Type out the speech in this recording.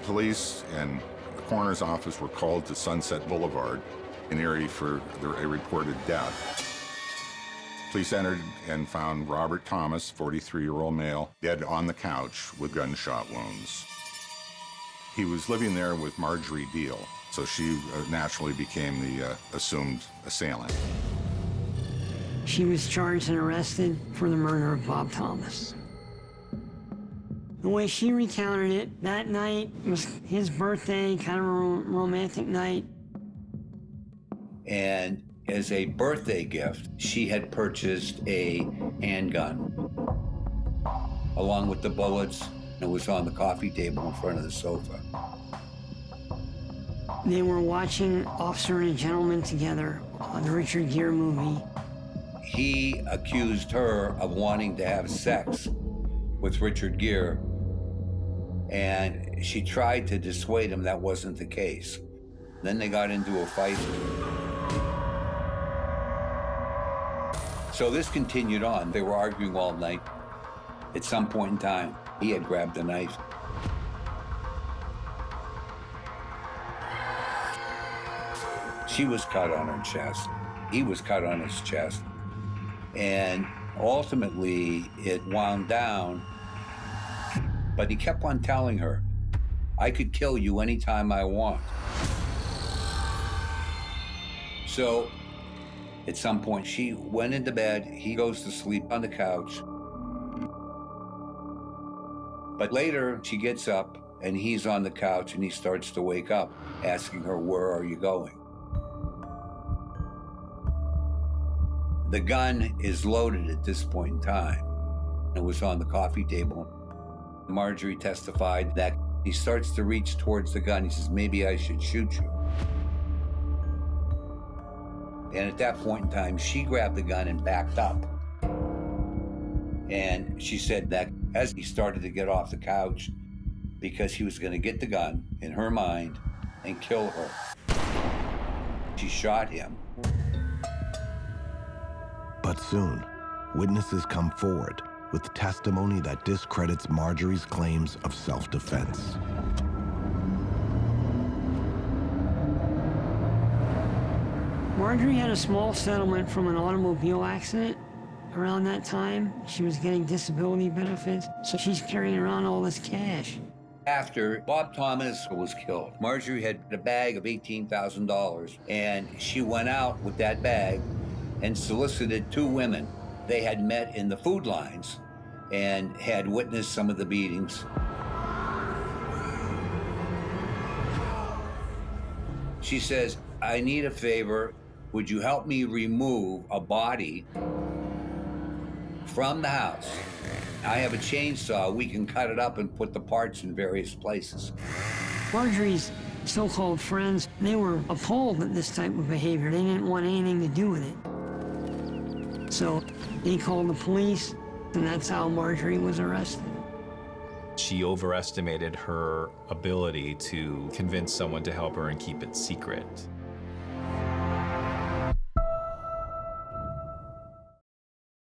Police and the coroner's office were called to Sunset Boulevard in Erie for a reported death. Police entered and found Robert Thomas, 43-year-old male, dead on the couch with gunshot wounds. He was living there with Marjorie Diehl, so she naturally became the assumed assailant. She was charged and arrested for the murder of Bob Thomas. The way she recounted it, that night was his birthday, kind of a romantic night. And as a birthday gift, she had purchased a handgun along with the bullets. It was on the coffee table in front of the sofa. They were watching Officer and a Gentleman together on the Richard Gere movie. He accused her of wanting to have sex with Richard Gere, and she tried to dissuade him that wasn't the case. Then they got into a fight. So this continued on. They were arguing all night. At some point in time, he had grabbed a knife. She was cut on her chest. He was cut on his chest. And ultimately, it wound down. But he kept on telling her, I could kill you anytime I want. So at some point, she went into bed. He goes to sleep on the couch. But later, she gets up, and he's on the couch, and he starts to wake up, asking her, where are you going? The gun is loaded at this point in time. It was on the coffee table. Marjorie testified that he starts to reach towards the gun. He says, maybe I should shoot you. And at that point in time, she grabbed the gun and backed up. And she said that as he started to get off the couch, because he was going to get the gun, in her mind, and kill her, she shot him. But soon, witnesses come forward with testimony that discredits Marjorie's claims of self-defense. Marjorie had a small settlement from an automobile accident around that time. She was getting disability benefits, so she's carrying around all this cash. After Bob Thomas was killed, Marjorie had a bag of $18,000, and she went out with that bag and solicited two women. They had met in the food lines and had witnessed some of the beatings. She says, I need a favor. Would you help me remove a body from the house? I have a chainsaw. We can cut it up and put the parts in various places. Marjorie's so-called friends, they were appalled at this type of behavior. They didn't want anything to do with it. So they called the police, and that's how Marjorie was arrested. She overestimated her ability to convince someone to help her and keep it secret.